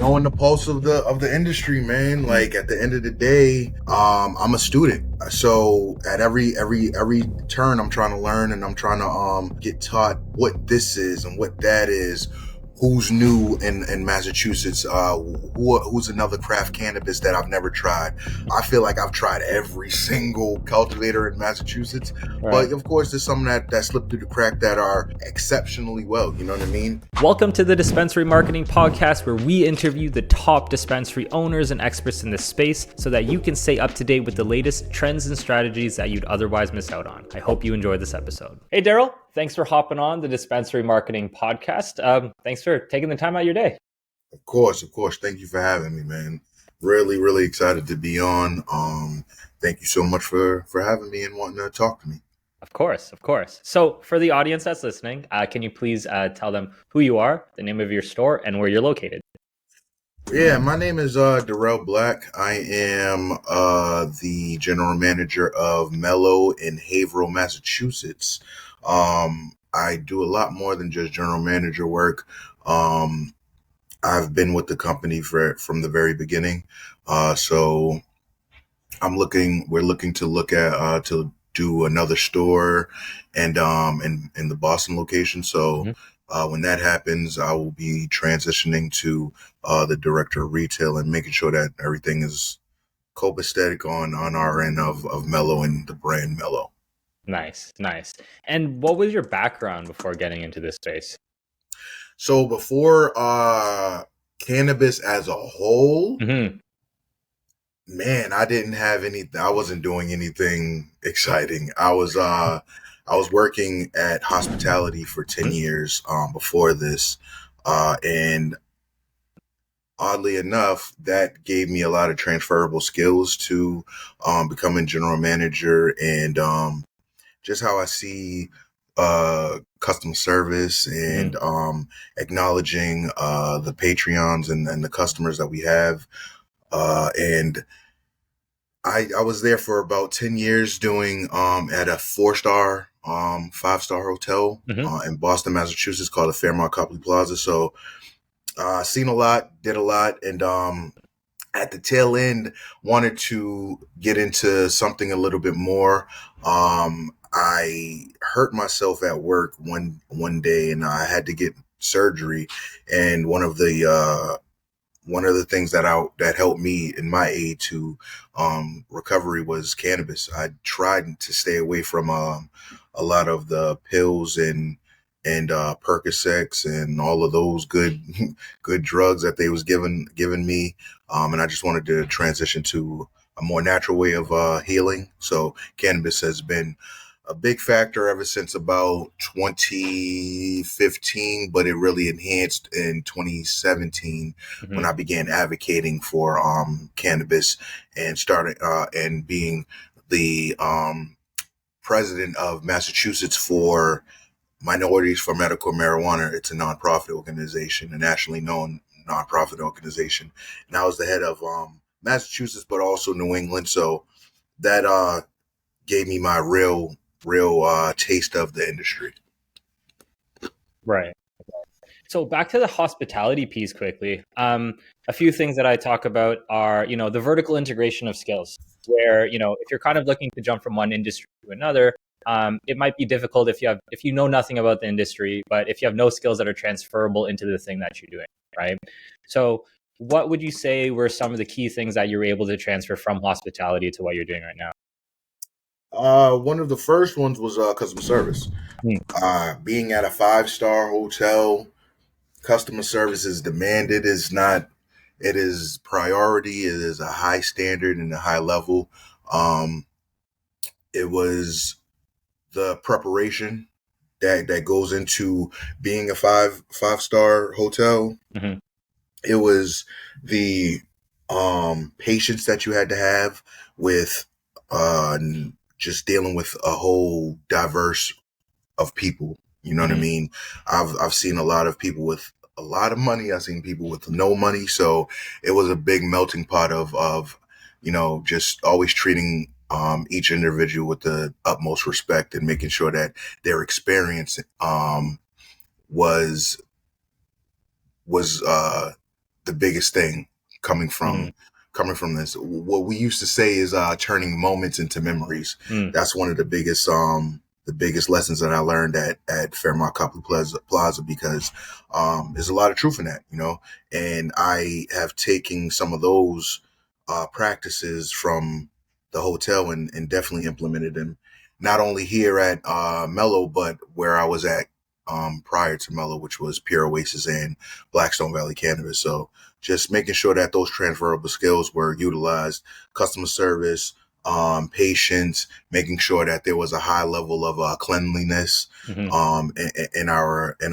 knowing the pulse of the industry, man. Like at the end of the day, I'm a student. So at every turn I'm trying to learn, and I'm trying to get taught what this is and what that is. Who's new in Massachusetts? Who's another craft cannabis that I've never tried? I feel like I've tried every single cultivator in Massachusetts, but of course there's some that slip through the crack that are exceptionally well. You know what I mean? Welcome to the Dispensary Marketing Podcast, where we interview the top dispensary owners and experts in this space so that you can stay up to date with the latest trends and strategies that you'd otherwise miss out on. I hope you enjoyed this episode. Hey, Derrell, thanks for hopping on the Dispensary Marketing Podcast. Thanks for taking the time out of your day. Of course. Thank you for having me, man. Really excited to be on. Thank you so much for having me and wanting to talk to me. Of course. So for the audience that's listening, can you please tell them who you are, the name of your store, and where you're located? Yeah, my name is Derrell Black. I am the general manager of Mellow in Haverhill, Massachusetts. I do a lot more than just general manager work. I've been with the company from the very beginning. So we're looking to look at to do another store and in the Boston location. So when that happens, I will be transitioning to the director of retail and making sure that everything is copacetic on our end of Mellow and the brand Mellow. Nice. And what was your background before getting into this space? So before cannabis as a whole, man, I didn't have I wasn't doing anything exciting. I was working at hospitality for 10 years before this. And oddly enough, that gave me a lot of transferable skills to becoming general manager and just how I see customer service and acknowledging the Patreons and the customers that we have. And I was there for about 10 years doing at a 4-star, 5-star hotel in Boston, Massachusetts called the Fairmont Copley Plaza. So seen a lot, did a lot, and at the tail end wanted to get into something a little bit more. I hurt myself at work one day, and I had to get surgery. And one of the things that helped me in my aid to recovery was cannabis. I tried to stay away from a lot of the pills and Percocets and all of those good drugs that they was giving me. And I just wanted to transition to a more natural way of healing. So cannabis has been a big factor ever since about 2015, but it really enhanced in 2017 when I began advocating for cannabis and started and being the president of Massachusetts for Minorities for Medical Marijuana. It's a nonprofit organization, a nationally known nonprofit organization. And I was the head of Massachusetts, but also New England. So that gave me my real taste of the industry. Right. So back to the hospitality piece quickly. A few things that I talk about are, the vertical integration of skills, where, if you're kind of looking to jump from one industry to another, it might be difficult if you know nothing about the industry, but if you have no skills that are transferable into the thing that you're doing, right? So what would you say were some of the key things that you were able to transfer from hospitality to what you're doing right now? One of the first ones was customer service. Being at a 5-star hotel, customer service is demanded. It is priority. It is a high standard and a high level. It was the preparation that goes into being a five-star hotel. It was the patience that you had to have with just dealing with a whole diverse of people. You know what I mean? I've seen a lot of people with a lot of money. I've seen people with no money. So it was a big melting pot of just always treating each individual with the utmost respect and making sure that their experience was the biggest thing coming Mm-hmm. from this. What we used to say is turning moments into memories. Mm. That's one of the biggest lessons that I learned at Fairmont Copley Plaza, because there's a lot of truth in that, you know. And I have taken some of those practices from the hotel and definitely implemented them, not only here at Mellow, but where I was at prior to Mellow, which was Pure Oasis and Blackstone Valley Cannabis. So just making sure that those transferable skills were utilized: customer service, patience, making sure that there was a high level of cleanliness Mm-hmm. in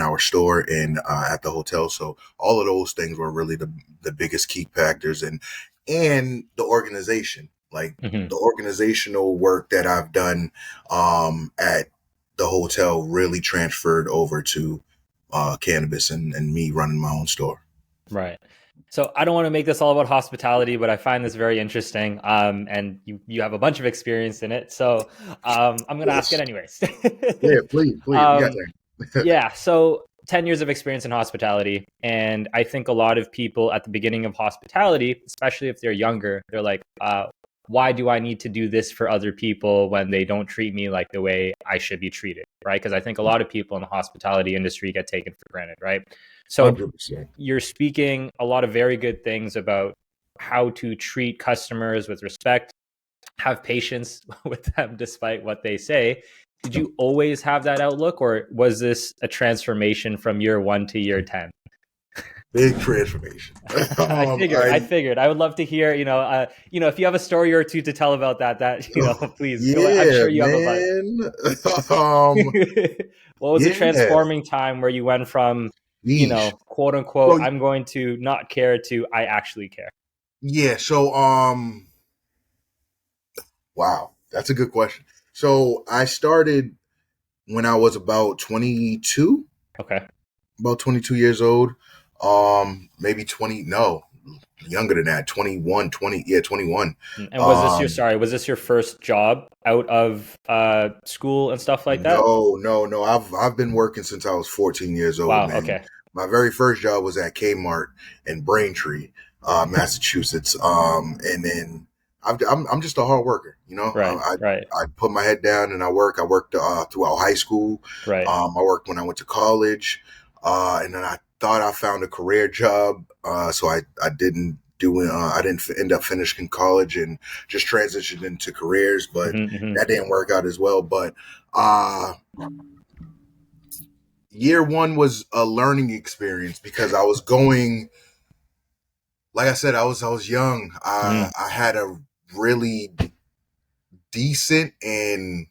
our store and at the hotel. So all of those things were really the biggest key factors, and the organization, like Mm-hmm. the organizational work that I've done at the hotel really transferred over to cannabis and me running my own store. Right. So I don't want to make this all about hospitality, but I find this very interesting. And you have a bunch of experience in it, so I'm going to ask it Yes. anyways. Yeah, please. We got um, that. yeah. So 10 years of experience in hospitality, and I think a lot of people at the beginning of hospitality, especially if they're younger, they're like, "Why do I need to do this for other people when they don't treat me like the way I should be treated?" Right? Because I think a lot of people in the hospitality industry get taken for granted, right? So 100%. you're speaking a lot of very good things about how to treat customers with respect, have patience with them despite what they say. Did you always have that outlook, or was this a transformation from year 1 to year 10? Big transformation. I figured. I I figured. I would love to hear. If you have a story or two to tell about that, please go. I'm yeah, sure you have a bunch. man. um, What was a yeah. transforming time where you went from, Yeesh. quote unquote, So I'm going to not care to I actually care? yeah, so wow, that's a good question. So I started when I was about 22, Okay. about 22 years old. Maybe 20, no, younger than that, 21, 20, yeah, 21. And Um, was this your first job out of school and stuff like that? no. I've been working since I was 14 years old, Wow. man. Okay. My very first job was at Kmart in Braintree, Massachusetts. And then I'm just a hard worker, you know. Right. Right. I put my head down and I work. I worked throughout high school. Right. I worked when I went to college, and then I thought I found a career job. So I didn't do. I didn't end up finishing college and just transitioned into careers, but Hmm. Hmm. that didn't work out as well. But uh, year one was a learning experience because I was going, like I said, I was young. Hmm. I had a really decent and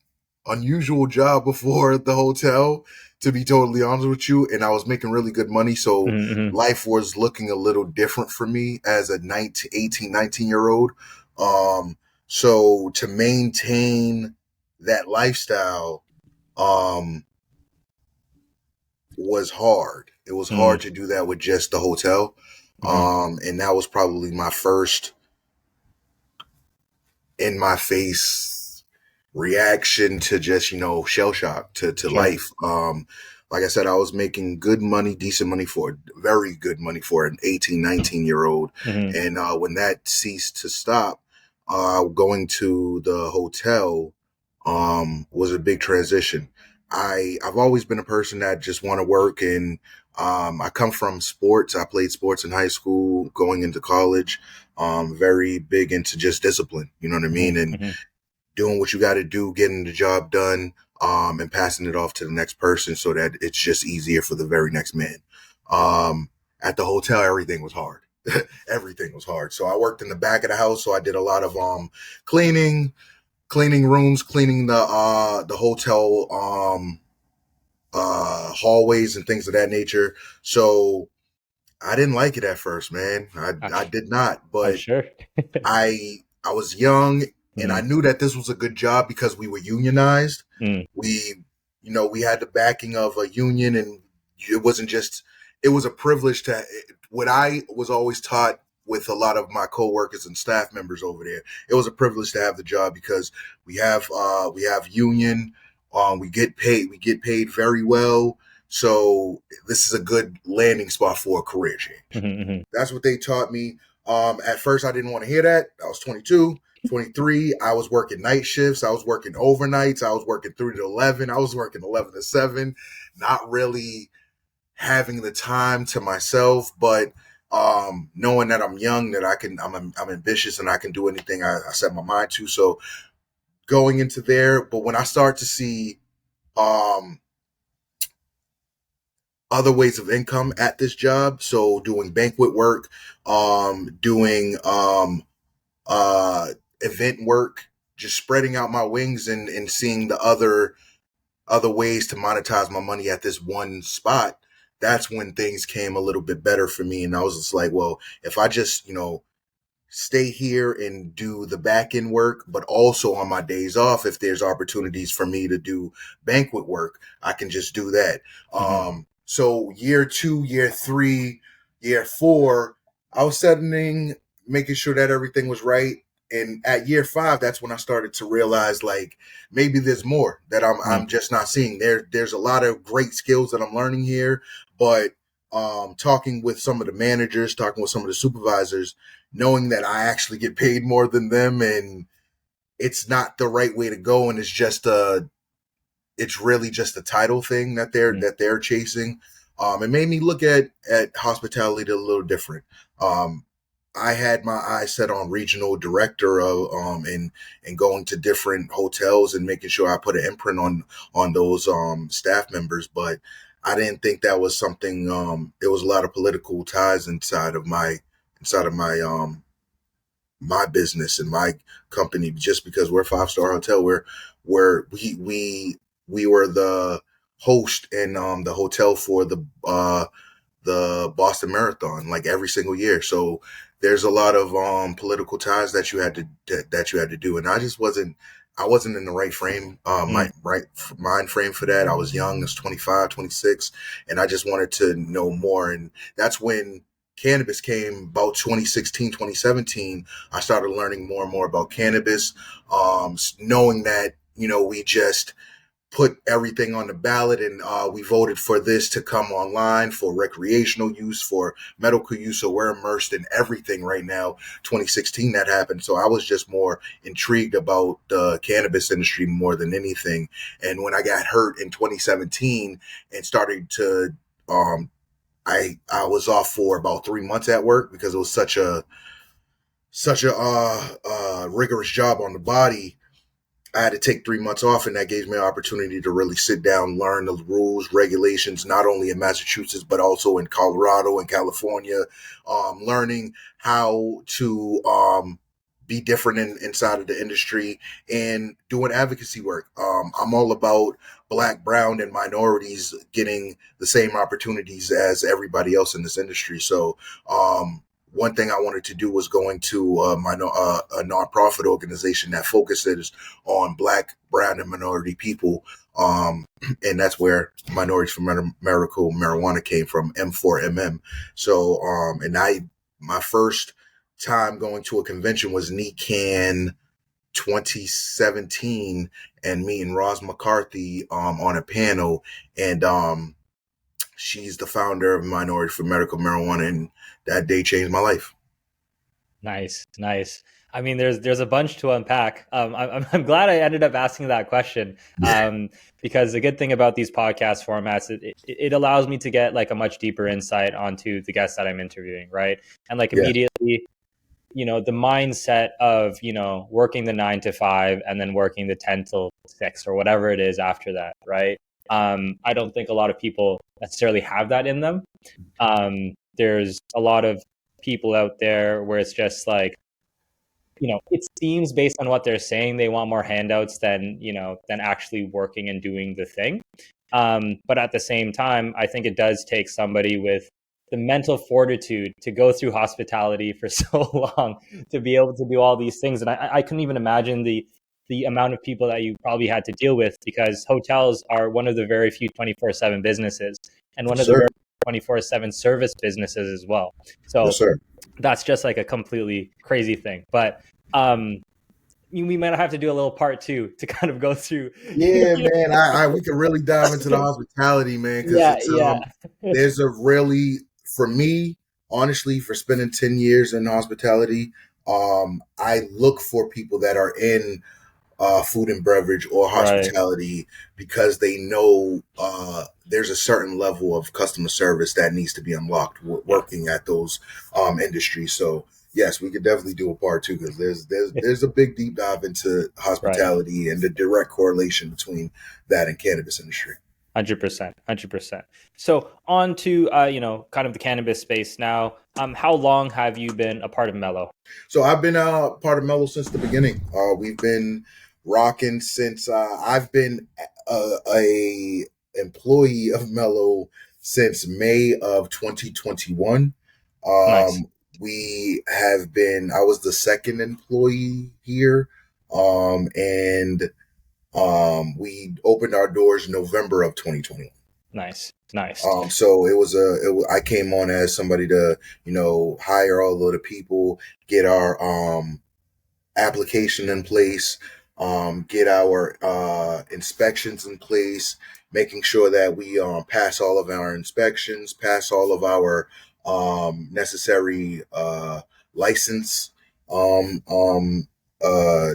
unusual job before the hotel, to be totally honest with you, and I was making really good money. So Hmm. life was looking a little different for me as a 19, 18, 19-year old. Um, so to maintain that lifestyle, um, was hard. It was Hmm. hard to do that with just the hotel. Hmm. And that was probably my first in my face reaction to just, shell shock to Sure. life. Like I said, I was making good money, decent money for very good money for an 18, 19-year old. Hmm. And when that ceased to stop, going to the hotel was a big transition. I've always been a person that just want to work, and I come from sports. I played sports in high school, going into college. Very big into just discipline. You know what I Hmm. mean, and Hmm. doing what you got to do, getting the job done, and passing it off to the next person so that it's just easier for the very next man. At the hotel, everything was hard. Everything was hard. So I worked in the back of the house. So I did a lot of cleaning, cleaning rooms, cleaning the hotel hallways and things of that nature. So I didn't like it at first, man. I did not, I'm but sure. I was young and I Hmm. knew that this was a good job because we were unionized. Hmm. We we had the backing of a union, and it wasn't just it was a privilege to what I was always taught with a lot of my coworkers and staff members over there. It was a privilege to have the job because we have union, we get paid very well. So this is a good landing spot for a career change. Mm-hmm. That's what they taught me. At first, I didn't want to hear that. I was 22, 23. I was working night shifts. I was working overnights. I was working 3 to 11. I was working 11 to 7, not really having the time to myself, but knowing that I'm young, that I'm ambitious and I can do anything I set my mind to. So going into there, but when I start to see um, other ways of income at this job, so doing banquet work, doing uh, event work, just spreading out my wings and seeing the other ways to monetize my money at this one spot, that's when things came a little bit better for me. And I was just like, well, if I just, stay here and do the back end work, but also on my days off, if there's opportunities for me to do banquet work, I can just do that. Mm-hmm. So year 2, year 3, year 4, I was settling, making sure that everything was right. And at year 5, that's when I started to realize like maybe there's more that I'm just not seeing. There's a lot of great skills that I'm learning here, but talking with some of the managers, talking with some of the supervisors, knowing that I actually get paid more than them and it's not the right way to go, and it's really just a title thing that they're chasing. It made me look at hospitality a little different. I had my eyes set on regional director of and going to different hotels and making sure I put an imprint on those staff members, but I didn't think that was something. There was a lot of political ties inside of my business and my company, just because we're a 5-star hotel. We were the host and the hotel for the Boston Marathon, like every single year. So there's a lot of political ties that you had to do, and I wasn't in the right frame, my right mind frame for that. I was young, I was 25, 26, and I just wanted to know more. And that's when cannabis came, about 2016, 2017. I started learning more and more about cannabis, knowing that, we just put everything on the ballot, and we voted for this to come online for recreational use, for medical use. So we're immersed in everything right now. 2016 that happened. So I was just more intrigued about the cannabis industry more than anything. And when I got hurt in 2017 and started to, I was off for about 3 months at work because it was such a rigorous job on the body. I had to take 3 months off, and that gave me an opportunity to really sit down, learn the rules, regulations, not only in Massachusetts, but also in Colorado and California, learning how to be different inside of the industry and doing advocacy work. I'm all about Black, brown, and minorities getting the same opportunities as everybody else in this industry. So, one thing I wanted to do was going to a nonprofit organization that focuses on Black, brown, and minority people. And that's where Minorities for Medical Marijuana came from, M4MM. So, my first time going to a convention was NECAN 2017, and meeting Roz McCarthy on a panel, and she's the founder of Minority for Medical Marijuana, and that day changed my life. Nice, nice. I mean, there's a bunch to unpack. I'm glad I ended up asking that question, Yeah, because the good thing about these podcast formats, it allows me to get like a much deeper insight onto the guests that I'm interviewing, right? And like yeah, immediately, the mindset of working the 9 to 5 and then working the 10 till 6 or whatever it is after that, right? I don't think a lot of people necessarily have that in them. There's a lot of people out there where it's just like, it seems based on what they're saying, they want more handouts than actually working and doing the thing. But at the same time, I think it does take somebody with the mental fortitude to go through hospitality for so long to be able to do all these things. And I couldn't even imagine the amount of people that you probably had to deal with, because hotels are one of the very few 24/7 businesses and one yes, of the sir. very 24/7 service businesses as well. Yes, So sir. that's just like a completely crazy thing. But um, we might have to do a little part two to kind of go through. Yeah, man. I we can really dive into the hospitality, man, because Yeah, it's yeah, there's a really for me, honestly, for spending 10 years in hospitality, I look for people that are in food and beverage or right. hospitality because they know there's a certain level of customer service that needs to be unlocked Yes, working at those industries. So yes, we could definitely do a part two because there's a big deep dive into right. hospitality and the direct correlation between that and cannabis industry. 100%, 100%. So on to kind of the cannabis space now. How long have you been a part of Mellow? So I've been part of Mellow since the beginning. We've been rocking since I've been a employee of Mellow since May of 2021. Nice, We have been. I was the second employee here, and we opened our doors November of 2021. nice, nice. So I came on as somebody to hire all of the people, get our application in place, get our inspections in place, making sure that we pass all of our inspections, pass all of our necessary license um, um, uh,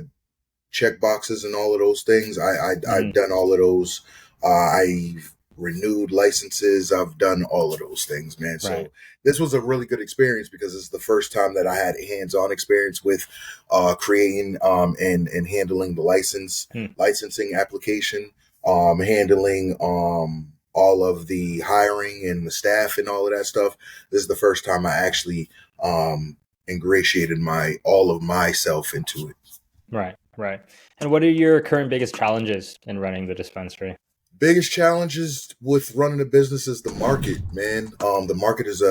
check boxes and all of those things. I've Mhm. done all of those. I've renewed licenses. I've done all of those things, man. Right. So this was a really good experience because it's the first time that I had hands-on experience with creating and handling the Hmm. licensing application, handling all of the hiring and the staff and all of that stuff. This is the first time I actually ingratiated my all of myself into it. Right, right. And what are your current biggest challenges in running the dispensary? Biggest challenges with running a business is the market, man. The market is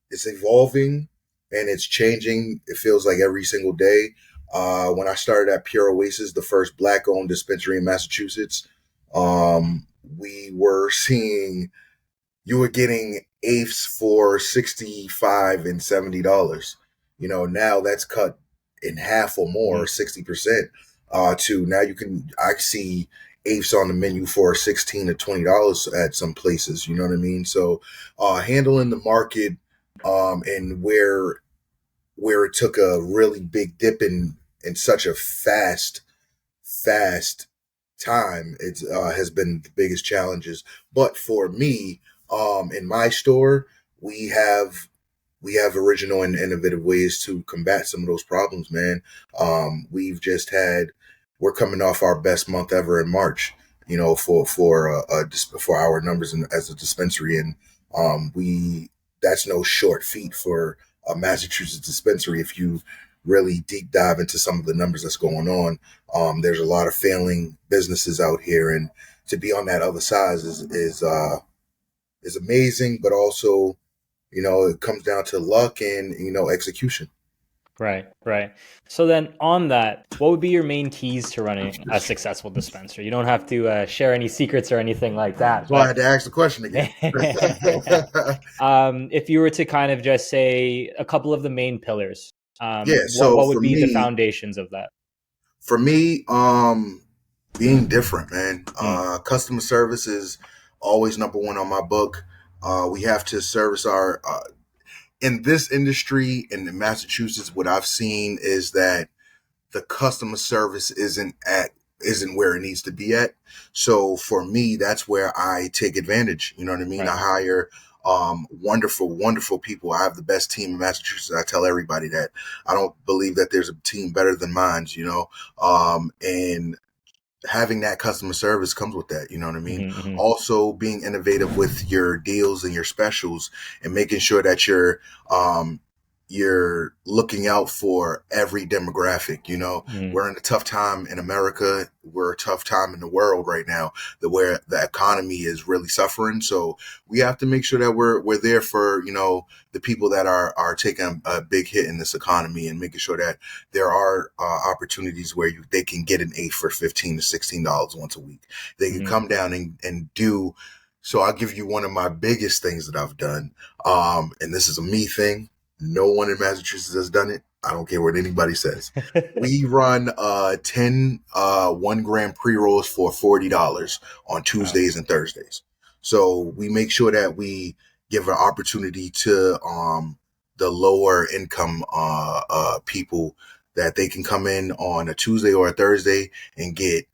it's evolving and it's changing. It feels like every single day. When I started at Pure Oasis, the first black-owned dispensary in Massachusetts, we were seeing you were getting eighths for 65 and $70. Now that's cut in half or Mhm. more, 60%. To now you can I see eighths on the menu for $16 to $20 at some places. You know what I mean? So handling the market and where it took a really big dip in such a fast time it has been the biggest challenges. But for me, in my store, we have we have original and innovative ways to combat some of those problems, man. We've just had we're coming off our best month ever in March, for our numbers as a dispensary, and we that's no short feat for a Massachusetts dispensary. If you really deep dive into some of the numbers that's going on, there's a lot of failing businesses out here, and to be on that other side is amazing, but also it comes down to luck and execution. Right, right. So then on that, what would be your main keys to running a successful dispensary? You don't have to share any secrets or anything like that, That's why I but had to ask the question again. if you were to kind of just say a couple of the main pillars, Yeah. what So would be the foundations of that? for me, being different, man. Mm, Customer service is always number one on my book. We have to service our in this industry in Massachusetts. What I've seen is that the customer service isn't where it needs to be at. So for me, that's where I take advantage. You know what I mean? I right. hire wonderful, wonderful people. I have the best team in Massachusetts. I tell everybody that. I don't believe that there's a team better than mine. And having that customer service comes with that. You know what I mean? Hmm, hmm. Also being innovative with your deals and your specials and making sure that um, you're looking out for every demographic. Hmm. We're in a tough time in America. We're a tough time in the world right now, where the economy is really suffering. So we have to make sure that we're there for the people that are taking a big hit in this economy, and making sure that there are opportunities where they can get an eighth for $15 to $16 once a week. They can Hmm. come down and do. So I'll give you one of my biggest things that I've done, and this is a me thing. No one in Massachusetts has done it. I don't care what anybody says. We run 10 1 gram pre-rolls for $40 on Wow. Tuesdays and Thursdays. So we make sure that we give an opportunity to the lower income people that they can come in on a Tuesday or a Thursday and get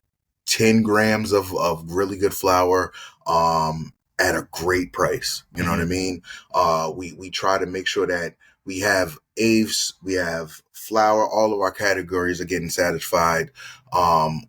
10 grams of really good flour at a great price. You know what I Hmm. mean? We try to make sure that we have Aves, we have flour, all of our categories are getting satisfied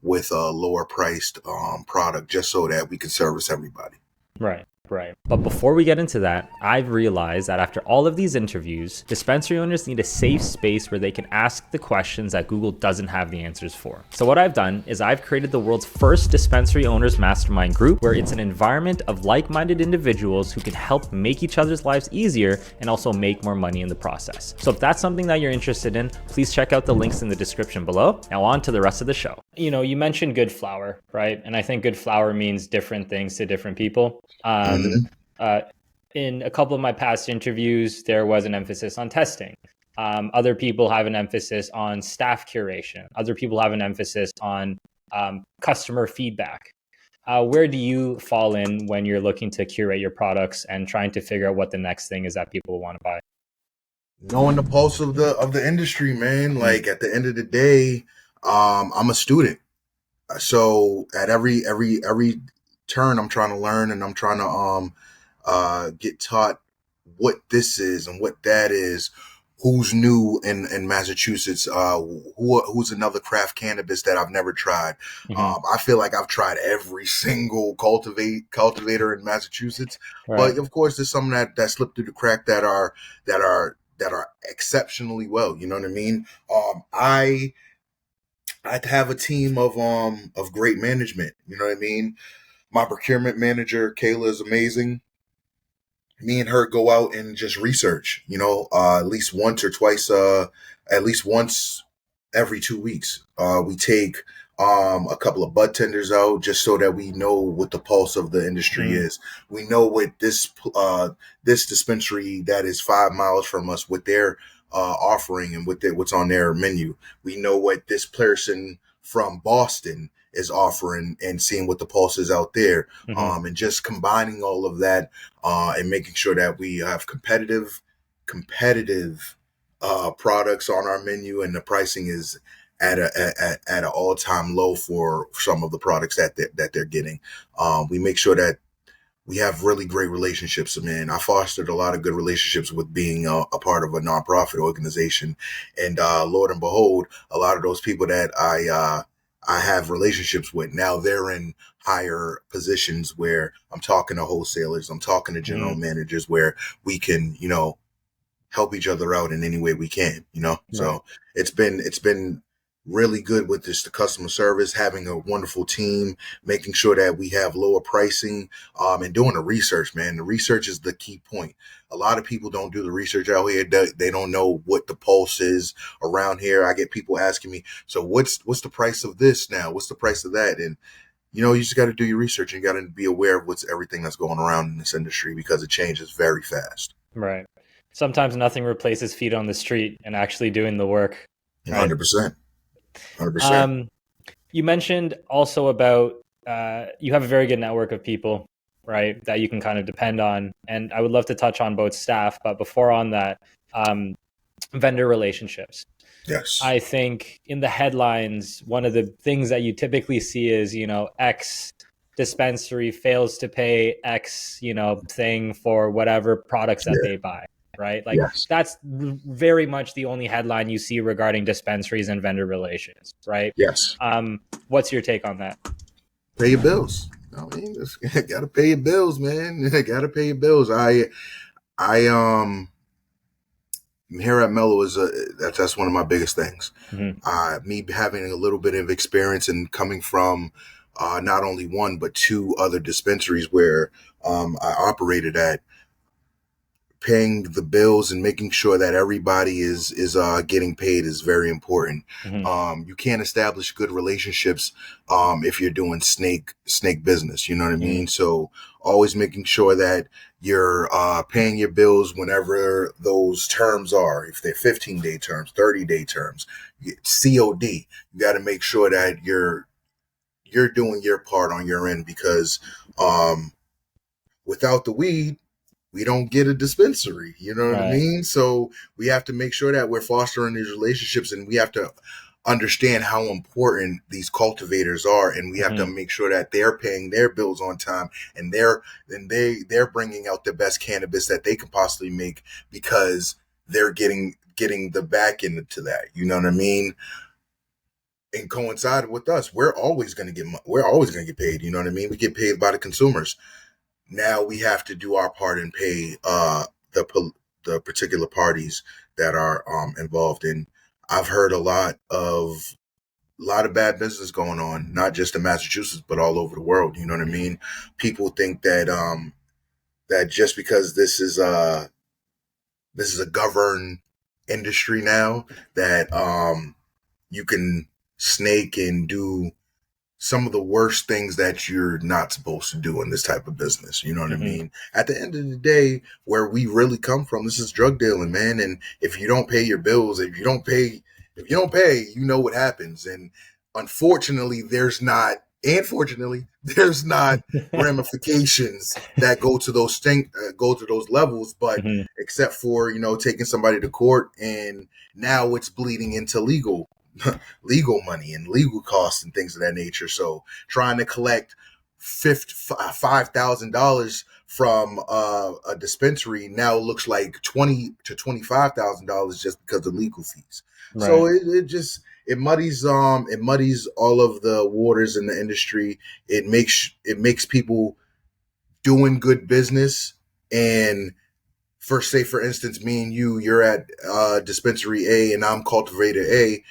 with a lower priced product just so that we can service everybody. Right, right. But before we get into that, I've realized that after all of these interviews, dispensary owners need a safe space where they can ask the questions that Google doesn't have the answers for. So what I've done is I've created the world's first dispensary owners mastermind group, where it's an environment of like-minded individuals who can help make each other's lives easier and also make more money in the process. So if that's something that you're interested in, please check out the links in the description below. Now on to the rest of the show. You mentioned good flour, right? And I think good flour means different things to different people. Mm-hmm. Uh, in a couple of my past interviews, there was an emphasis on testing. Other people have an emphasis on staff curation. Other people have an emphasis on customer feedback. Where do you fall in when you're looking to curate your products and trying to figure out what the next thing is that people want to buy? Knowing the pulse of the industry, man. Mm-hmm. Like at the end of the day, I'm a student. So at every turn, I'm trying to learn and I'm trying to get taught what this is and what that is. Who's new in Massachusetts? Who's another craft cannabis that I've never tried? Mm-hmm. I feel like I've tried every single cultivator in Massachusetts, Right. but of course, there's some that slipped through the crack that are exceptionally well. You know what I mean? I have a team of great management. You know what I mean? My procurement manager, Kayla, is amazing. Me and her go out and just research, at least once or twice, at least once every 2 weeks. We take a couple of bud tenders out just so that we know what the pulse of the industry Mm-hmm. is. We know what this dispensary that is 5 miles from us, what they're offering and what's on their menu. We know what this person from Boston is offering and seeing what the pulse is out there. Mm-hmm. And just combining all of that and making sure that we have competitive products on our menu, and the pricing is at an all time low for some of the products that they're getting. We make sure that we have really great relationships. Man, I fostered a lot of good relationships with being a part of a nonprofit organization, and Lord and behold, a lot of those people that I have relationships with now, they're in higher positions where I'm talking to wholesalers, I'm talking to general Mm-hmm. managers, where we can, help each other out in any way we can. Right. So it's been really good with this the customer service, having a wonderful team, making sure that we have lower pricing, and doing the research, man. The research is the key point. A lot of people don't do the research out here. They don't know what the pulse is around here. I get people asking me, so what's the price of this now? What's the price of that? And you just got to do your research, and you got to be aware of what's everything that's going around in this industry because it changes very fast. Right. Sometimes nothing replaces feet on the street and actually doing the work. Right. 100%. 100%. Um, you mentioned also about you have a very good network of people, right, that you can kind of depend on. And I would love to touch on both staff, but before on that, um, vendor relationships. Yes. I think in the headlines, one of the things that you typically see is, X dispensary fails to pay X, thing for whatever products that Yeah. they buy, right? Like Yes. that's very much the only headline you see regarding dispensaries and vendor relations, right? Yes. What's your take on that? Pay your bills. I mean, gotta pay your bills, man. Gotta pay your bills. I here at Mello that's one of my biggest things. Mm-hmm. Me having a little bit of experience and coming from not only one but two other dispensaries where I operated at. paying the bills and making sure that everybody is getting paid is very important. Hmm. You can't establish good relationships if you're doing snake business. You know what I Hmm. mean? So always making sure that you're paying your bills whenever those terms are. If they're 15-day terms, 30-day terms, COD. You got to make sure that you're doing your part on your end because um, without the weed, we don't get a dispensary. You know what I Right. mean? So we have to make sure that we're fostering these relationships, and we have to understand how important these cultivators are, and we have to Hmm. make sure that they're paying their bills on time, and they're bringing out the best cannabis that they can possibly make because they're getting the back end to that. You know what I mean? And coincide with us, we're always going to get paid. You know what I mean? We get paid by the consumers. Now we have to do our part and pay the particular parties that are involved in. I've heard a lot of bad business going on, not just in Massachusetts but all over the world. You know what I mean? People think that just because this is a governed industry now that you can snake and do some of the worst things that you're not supposed to do in this type of business. You know what I Hmm. mean? At the end of the day, where we really come from, this is drug dealing, man. And if you don't pay your bills, if you don't pay, you know what happens. And unfortunately, there's not ramifications that go to those levels, but Hmm. except for, taking somebody to court, and now it's bleeding into legal money and legal costs and things of that nature. So trying to collect $5,000 from a dispensary now looks like $20,000 to $25,000 just because of legal fees. So Right. it muddies all of the waters in the industry. It makes people doing good business. And for instance, me and you're at dispensary A and I'm cultivator A.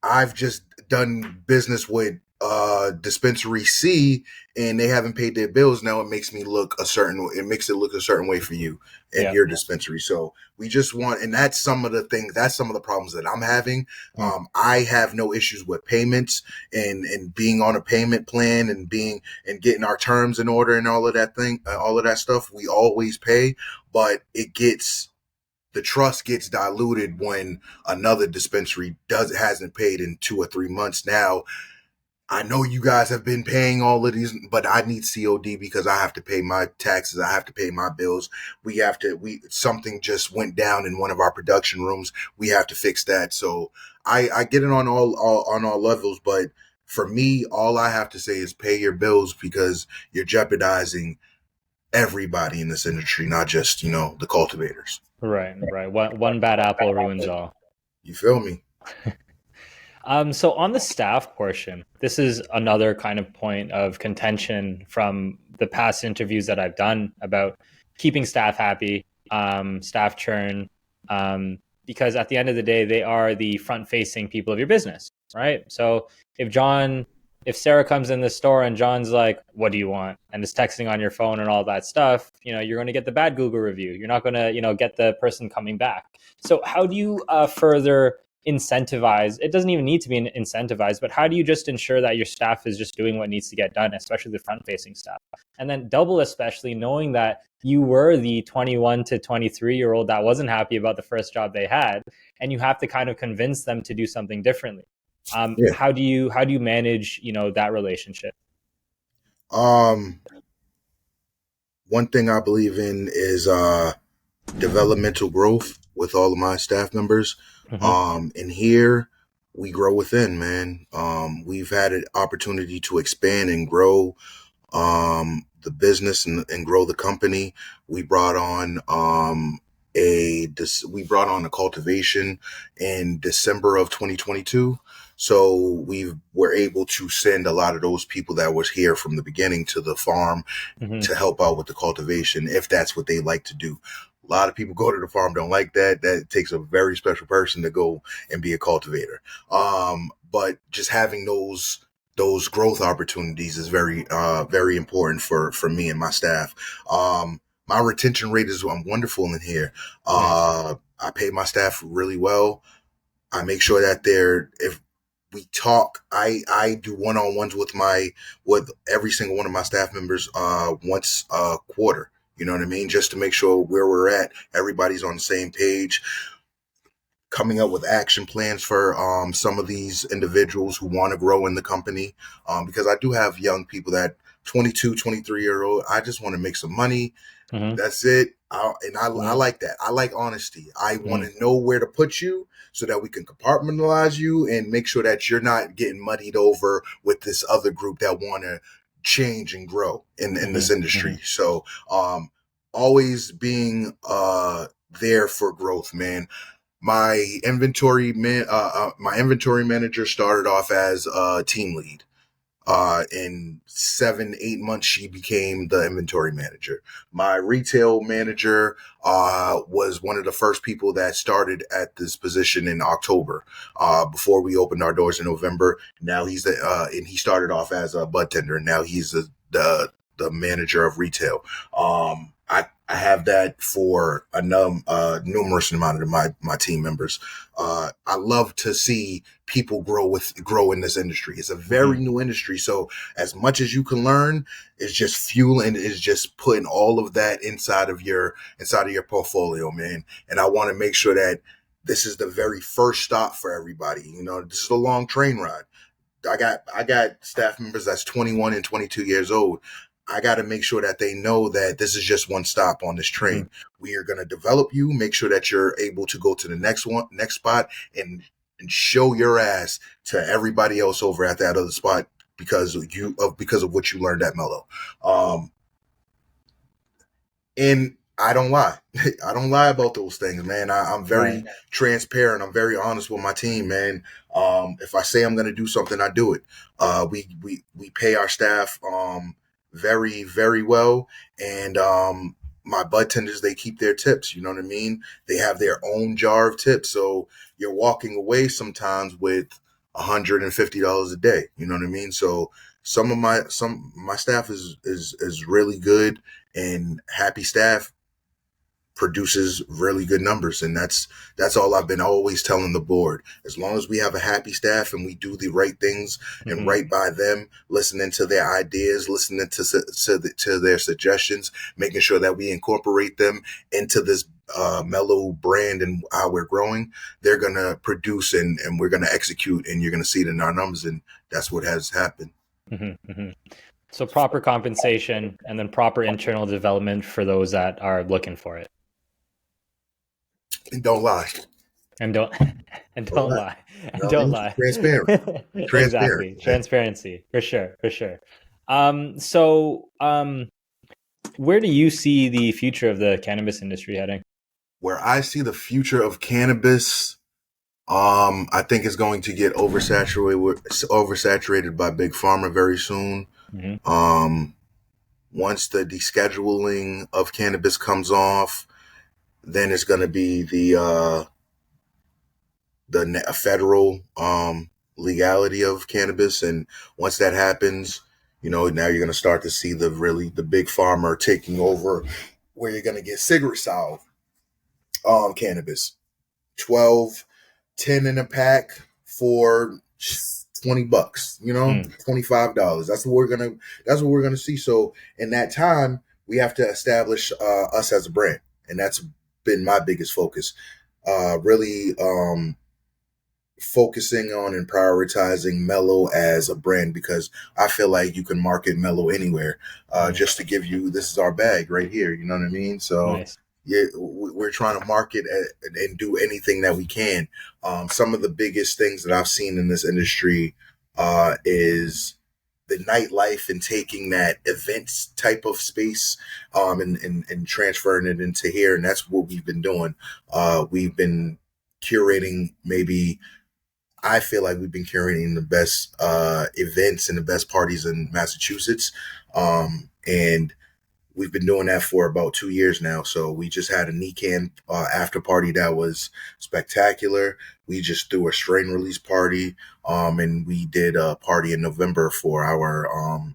I've just done business with dispensary C and they haven't paid their bills. Now it makes it look a certain way for you and Yeah. your dispensary. So we just want, and that's some of the problems that I'm having. Mm. I have no issues with payments and being on a payment plan and getting our terms in order and all of that stuff. We always pay, but the trust gets diluted when another dispensary hasn't paid in 2 or 3 months. Now I know you guys have been paying all of these, but I need COD because I have to pay my taxes, I have to pay my bills. We something just went down in one of our production rooms, we have to fix that. So I get it on all levels, but for me, all I have to say is pay your bills because you're jeopardizing everybody in this industry, not just the cultivators. Right. Right. One bad apple ruins all. You feel me? So on the staff portion, this is another kind of point of contention from the past interviews that I've done about keeping staff happy, staff churn, because at the end of the day, they are the front-facing people of your business, right? So if John, if Sarah comes in the store and John's like, "What do you want?" and is texting on your phone and all that stuff, you're going to get the bad Google review. You're not going to, get the person coming back. So how do you further incentivize? It doesn't even need to be incentivized, but how do you just ensure that your staff is just doing what needs to get done, especially the front facing staff? And then double, especially knowing that you were the 21 to 23-year-old that wasn't happy about the first job they had, and you have to kind of convince them to do something differently. Yeah. How do you manage that relationship? Um, One thing I believe in is developmental growth with all of my staff members. Mm-hmm. And here we grow within, man. We've had an opportunity to expand and grow the business and grow the company. We brought on we brought on a cultivation in December of 2022. So we were able to send a lot of those people that was here from the beginning to the farm Mm-hmm. to help out with the cultivation if that's what they like to do. A lot of people go to the farm, don't like that. That takes a very special person to go and be a cultivator. But just having those growth opportunities is very important for me and my staff. my retention rate is wonderful in here. Nice. I pay my staff really well. I make sure that if we talk, I do one-on-ones with every single one of my staff members once a quarter. You know what I mean? Just to make sure where we're at, everybody's on the same page, coming up with action plans for some of these individuals who want to grow in the company. Because I do have young people that 22, 23-year old, I just want to make some money. Mm-hmm. That's it. I Mm-hmm. like that. I like honesty. I want Mm-hmm. to know where to put you so that we can compartmentalize you and make sure that you're not getting muddied over with this other group that want to change and grow in this Mm-hmm. industry. So, always being there for growth, man. My inventory manager started off as a team lead. In 7, 8 months, she became the inventory manager. My retail manager was one of the first people that started at this position in October, before we opened our doors in November. Now and he started off as a bud tender. And now he's the manager of retail. I have that for a numerous amount of my team members. I love to see people grow in this industry. It's a very Mm-hmm. new industry, so as much as you can learn, it's just fuel and it's just putting all of that inside of your portfolio, man. And I want to make sure that this is the very first stop for everybody. You know, this is a long train ride. I got staff members that's 21 and 22 years old. I got to make sure that they know that this is just one stop on this Mm-hmm. train. We are going to develop you, make sure that you're able to go to the next spot, and show your ass to everybody else over at that other spot because of what you learned at Mellow. Um, and I don't lie. I don't lie about those things, man. I'm Right. very transparent. I'm very honest with my team, man. If I say I'm going to do something, I do it. We pay our staff very, very well, and my bud tenders, they keep their tips. You know what I mean? They have their own jar of tips, so you're walking away sometimes with $150 a day. You know what I mean? So my staff is really good, and happy staff produces really good numbers. And that's all I've been always telling the board. As long as we have a happy staff and we do the right things and Mm-hmm. right by them, listening to their ideas, listening to their suggestions, making sure that we incorporate them into this Mellow brand and how we're growing, they're gonna produce, and we're gonna execute, and you're gonna see it in our numbers. And that's what has happened. Mm-hmm. Mm-hmm. So proper compensation and then proper internal development for those that are looking for it. And don't lie. And don't and Don't don't lie. lie. You And know what I don't mean? lie. Transparent. Transparent, Exactly. man. Transparency. For sure. For sure. Where do you see the future of the cannabis industry heading? Where I see the future of cannabis, I think it's going to get oversaturated by big pharma very soon. Mm-hmm. Um, Once the descheduling of cannabis comes off, then it's going to be the federal legality of cannabis, and once that happens, you know, now you're going to start to see the big pharma taking over, where you're going to get cigarette style cannabis, 12, 10 in a pack for $20, you know, Mm-hmm. $25. That's what we're gonna see. So in that time, we have to establish us as a brand. And that's been my biggest focus. Really focusing on and prioritizing Mellow as a brand, because I feel like you can market Mellow anywhere. Just to give you, this is our bag right here. You know what I mean? So Nice. yeah, we're trying to market and do anything that we can. Some of the biggest things that I've seen in this industry is the nightlife, and taking that events type of space, and transferring it into here. And that's what we've been doing. We've been curating, maybe I feel like we've been curating the best events and the best parties in Massachusetts. And we've been doing that for about 2 years now. So we just had a NECAN after party that was spectacular. We just threw a strain release party, and we did a party in November for our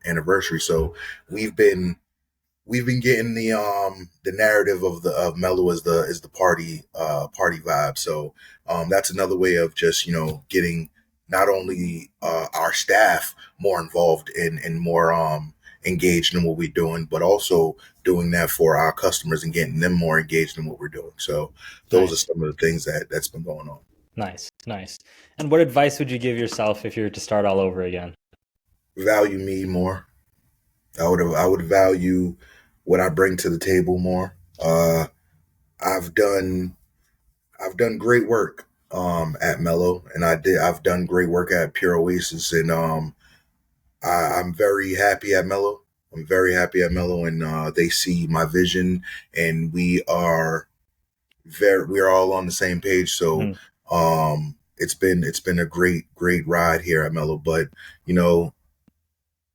anniversary. So we've been we've been getting the narrative of Mellow as the party vibe. So that's another way of just getting not only our staff more involved and more engaged in what we're doing, but also doing that for our customers and getting them more engaged in what we're doing. So those are Nice, some of the things that's been going on. nice, nice. And what advice would you give yourself if you were to start all over again? Value me more. I would value what I bring to the table more. I've done I've done great work at Mellow, and I've done great work at Pure Oasis, and I'm very happy at Mellow. I'm very happy at Mellow, and they see my vision, and we are all on the same page. So Hmm. it's been a great ride here at Mellow, but you know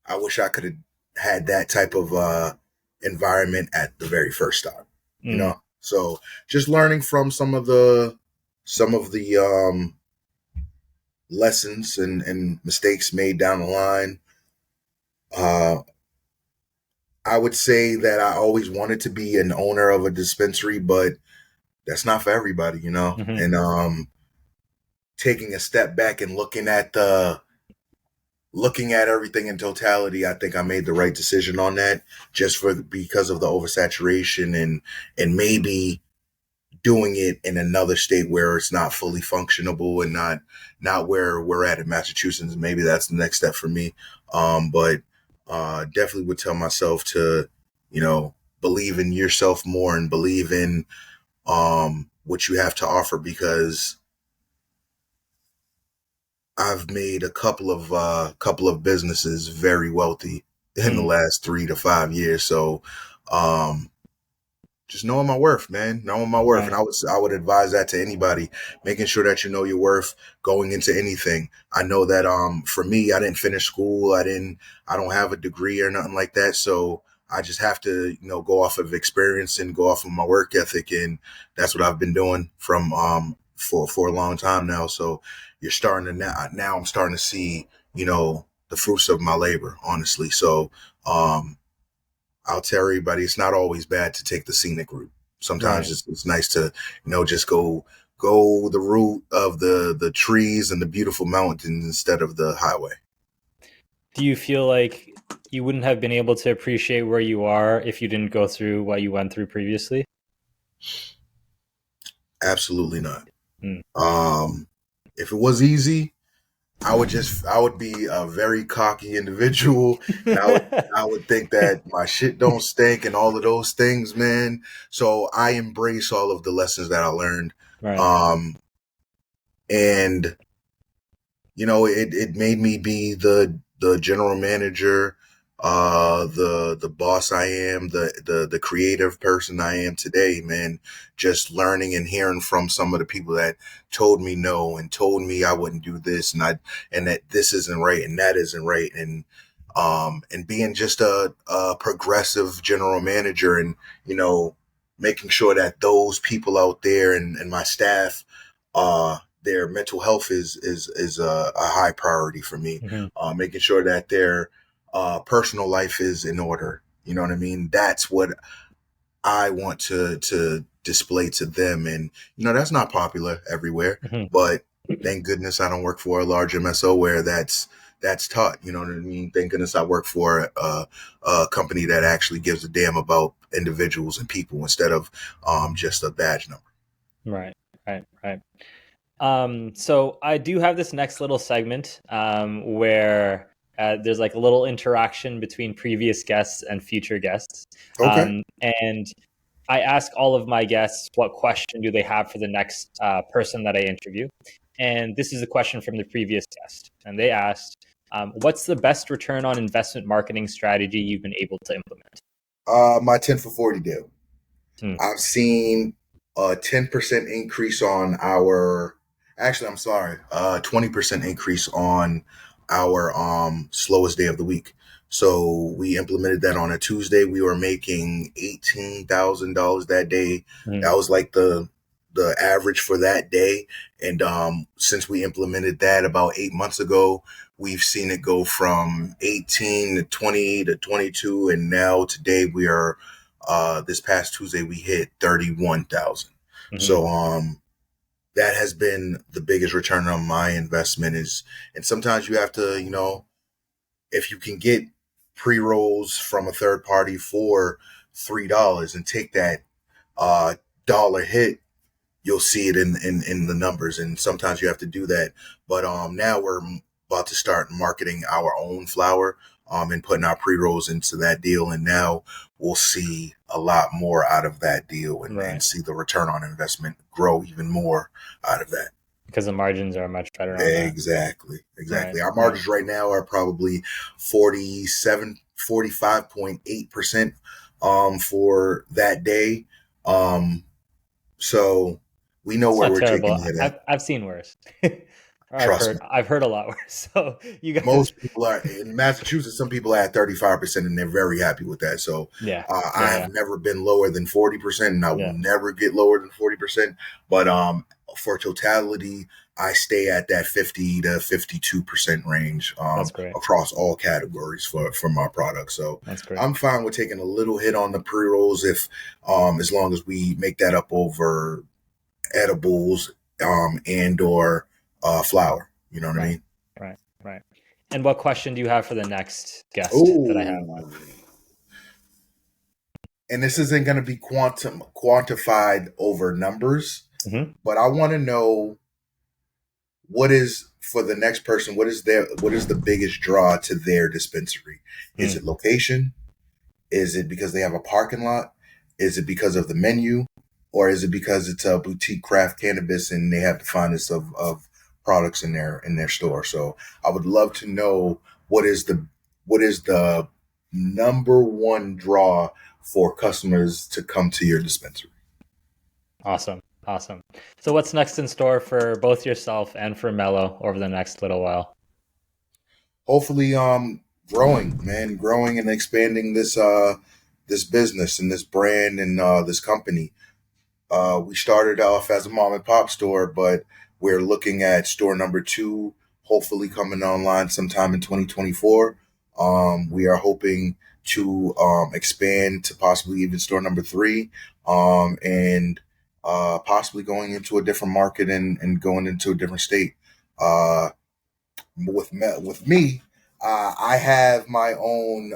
I wish I could have had that type of environment at the very first start. Mm. So just learning from some of the lessons and mistakes made down the line. Uh, I would say that I always wanted to be an owner of a dispensary, but that's not for everybody. Hmm. And taking a step back and looking at everything in totality, I think I made the right decision on that, just because of the oversaturation and maybe doing it in another state where it's not fully functionable and not where we're at in Massachusetts. Maybe that's the next step for me. But definitely would tell myself to, believe in yourself more and believe in what you have to offer, because I've made a couple of businesses very wealthy in the Mm. last 3 to 5 years. So um, just knowing my worth, man, knowing my worth. And Right. I would advise that to anybody, making sure that you know your worth going into anything. I know that for me, I didn't finish school. I don't have a degree or nothing like that. So I just have to, go off of experience and go off of my work ethic. And that's what I've been doing from for a long time now. So you're starting to now I'm starting to see, the fruits of my labor, honestly. So I'll tell everybody it's not always bad to take the scenic route. Sometimes Right. it's nice to, just go the route of the trees and the beautiful mountains instead of the highway. Do you feel like you wouldn't have been able to appreciate where you are if you didn't go through what you went through previously? Absolutely not. Mm. Um, if it was easy, I would be a very cocky individual, and I would think that my shit don't stink and all of those things, man. So I embrace all of the lessons that I learned. Right. Um, and it made me be the general manager, the boss I am, the creative person I am today, man. Just learning and hearing from some of the people that told me no and told me I wouldn't do this, and that this isn't right and that isn't right, and being just a progressive general manager, and making sure that those people out there and my staff, their mental health is a high priority for me. Hmm. Making sure that their personal life is in order. You know what I mean? That's what I want to display to them, and that's not popular everywhere. Hmm. But thank goodness I don't work for a large MSO where that's taught. You know what I mean? Thank goodness I work for a company that actually gives a damn about individuals and people instead of just a badge number. Right. Right. Right. So I do have this next little segment where there's like a little interaction between previous guests and future guests. Okay. And I ask all of my guests what question do they have for the next person that I interview. And this is a question from the previous guest. And they asked, what's the best return on investment marketing strategy you've been able to implement? My 10 for 40 deal. Hmm. I've seen a 10% increase on our, actually, I'm sorry, 20% increase on our slowest day of the week. So we implemented that on a Tuesday. We were making $18,000 that day. Hmm. That was like the average for that day. And since we implemented that about 8 months ago, we've seen it go from 18 to 20 to 22, and now today we are this past Tuesday we hit 31,000. Mm-hmm. So that has been the biggest return on my investment is, and sometimes you have to, if you can get pre-rolls from a third party for $3 and take that uh dollar hit, you'll see it in the numbers. And sometimes you have to do that. But now we're about to start marketing our own flower and putting our pre-rolls into that deal. And now we'll see a lot more out of that deal and Right. see the return on investment grow even more out of that. Because the margins are much better on that. Exactly. Right. Our Right. margins right now are probably 45.8% for that day. So we know It's where not we're taking terrible. it at. I've seen worse. Or Trust me. I've heard a lot worse. So you guys, Most people are in Massachusetts. Some people are at 35%, and they're very happy with that. So yeah, I yeah, have never been lower than 40%, and I will yeah, never get lower than 40%. But for totality, I stay at that 50 to 52% range that's great. across all categories for my product. So That's great. I'm fine with taking a little hit on the pre rolls if as long as we make that up over edibles and or flour. You know what I Right, mean? right, right. And what question do you have for the next guest that I have on? Oh, and this isn't going to be quantified over numbers, Mm-hmm. but I want to know what is for the next person. What is the biggest draw to their dispensary? Is Mm. it location? Is it because they have a parking lot? Is it because of the menu? Or is it because it's a boutique craft cannabis and they have the finest of products in their store? So I would love to know what is the number one draw for customers to come to your dispensary. Awesome, awesome. So what's next in store for both yourself and for Mello over the next little while? Hopefully growing, man, growing and expanding this business and this brand and this company. We started off as a mom and pop store, but we're looking at store number two, hopefully coming online sometime in 2024. We are hoping to expand to possibly even store number three, and possibly going into a different market and going into a different state. Uh, with me, I have my own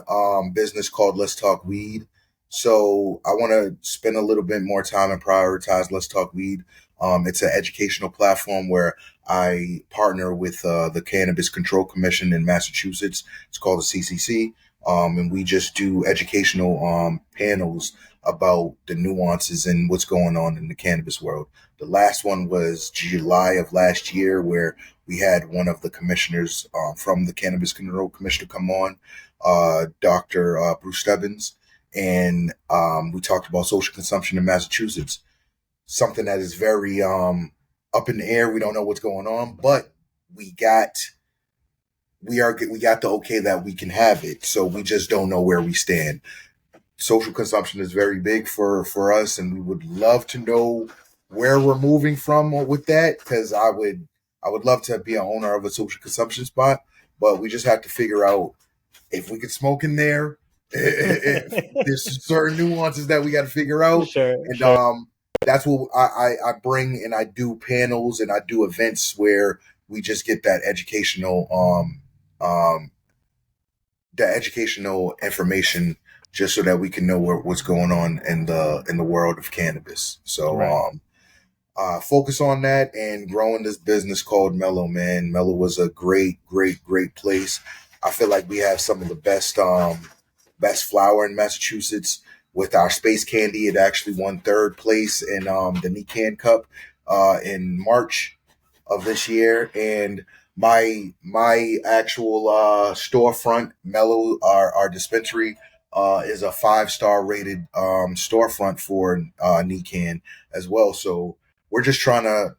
business called Let's Talk Weed. So I want to spend a little bit more time and prioritize Let's Talk Weed. It's an educational platform where I partner with the Cannabis Control Commission in Massachusetts. It's called the CCC. And we just do educational panels about the nuances and what's going on in the cannabis world. The last one was July of last year, where we had one of the commissioners from the Cannabis Control Commission come on, Dr. Bruce Stebbins, and we talked about social consumption in Massachusetts, something that is very up in the air. We don't know what's going on, but we got we got the okay that we can have it. So we just don't know where we stand. Social consumption is very big for us, and we would love to know where we're moving from with that, because I would love to be an owner of a social consumption spot, but we just have to figure out if we could smoke in there. If there's certain nuances that we got to figure out, Sure, and sure. that's what I bring, and I do panels and I do events where we just get um that educational information just so that we can know what's going on in the world of cannabis. So Right. focus on that and growing this business called Mellow, man. Mellow was a great place. I feel like we have some of the best flower in Massachusetts. With our space candy, it actually won third place in the Nikan Cup in March of this year. And my actual storefront, Mellow, our dispensary, is a 5-star rated storefront for Nikan as well. So we're just trying to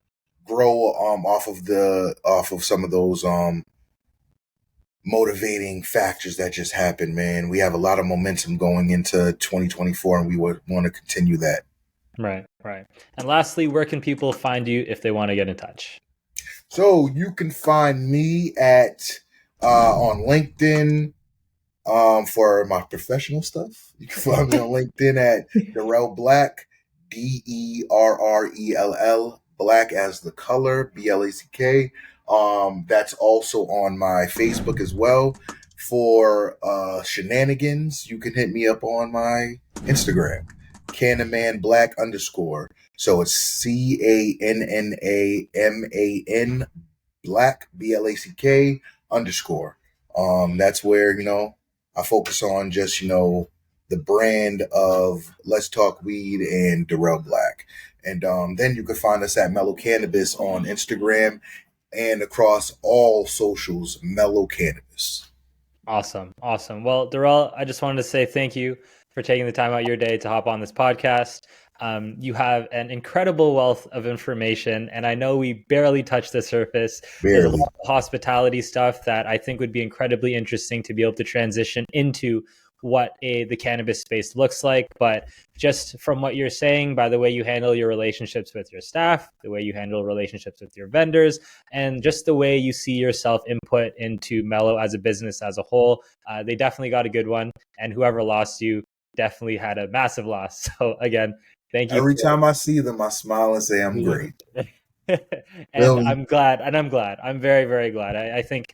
grow off of some of those motivating factors that just happened, man. We have a lot of momentum going into 2024, and we would want to continue that. Right, right. And lastly, where can people find you if they want to get in touch? So you can find me at on LinkedIn for my professional stuff. You can find me on LinkedIn at Derrell Black, Derrell, Black as the color, Black. That's also on my Facebook as well. For shenanigans, you can hit me up on my Instagram, Cannaman Black _. So it's CANNAMAN Black BLACK _. That's where I focus on just the brand of Let's Talk Weed and Derrell Black, and then you can find us at Mellow Cannabis on Instagram and across all socials, Mellow Cannabis. Awesome. Awesome. Well, Derrell, I just wanted to say thank you for taking the time out of your day to hop on this podcast. You have an incredible wealth of information, and I know we barely touched the surface. There's a Barely. lot of hospitality stuff that I think would be incredibly interesting to be able to transition into what the cannabis space looks like. But just from what you're saying, by the way you handle your relationships with your staff, the way you handle relationships with your vendors, and just the way you see yourself input into Mellow as a business as a whole, they definitely got a good one. And whoever lost you definitely had a massive loss. So again, thank you. Every time I see them, I smile and say I'm great. And I'm glad. I'm very, very glad. I think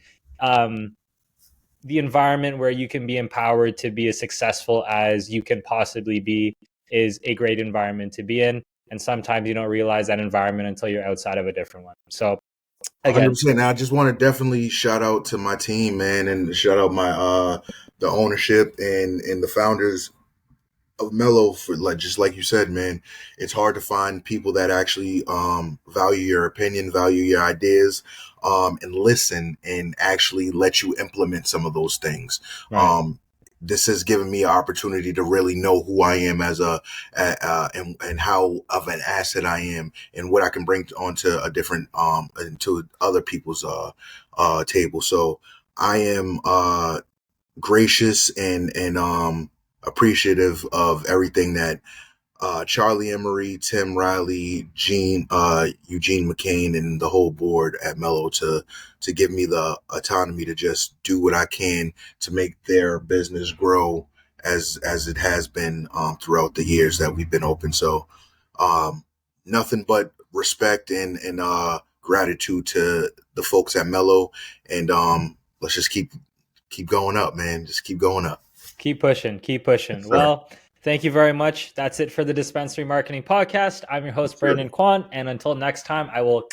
the environment where you can be empowered to be as successful as you can possibly be is a great environment to be in. And sometimes you don't realize that environment until you're outside of a different one. So again, 100%. Now, I just want to definitely shout out to my team, man, and shout out my the ownership and the founders of Mellow for just like you said, man. It's hard to find people that actually value your opinion, value your ideas, and listen and actually let you implement some of those things. right. This has given me an opportunity to really know who I am as and how of an asset I am and what I can bring onto a different into other people's table. So I am gracious and appreciative of everything that Charlie Emery, Tim Riley, Eugene McCain, and the whole board at Mellow to give me the autonomy to just do what I can to make their business grow as it has been throughout the years that we've been open. So nothing but respect and gratitude to the folks at Mellow, and let's just keep going up, man. Just keep going up. Keep pushing. Keep pushing. Yes, Well, thank you very much. That's it for the Dispensary Marketing Podcast. I'm your host, Brandon Kwan. And until next time, I will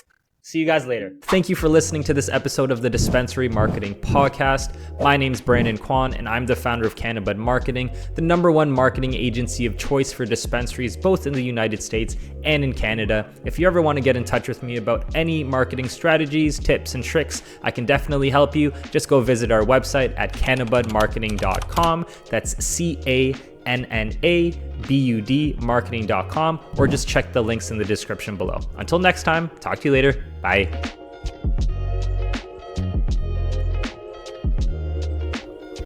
see you guys later. Thank you for listening to this episode of the Dispensary Marketing Podcast. My name's Brandon Kwan, and I'm the founder of Cannabud Marketing, the #1 marketing agency of choice for dispensaries, both in the United States and in Canada. If you ever want to get in touch with me about any marketing strategies, tips, and tricks, I can definitely help you. Just go visit our website at cannabudmarketing.com. That's CANNABUD marketing.com, or just check the links in the description below. Until next time, talk to you later. Bye.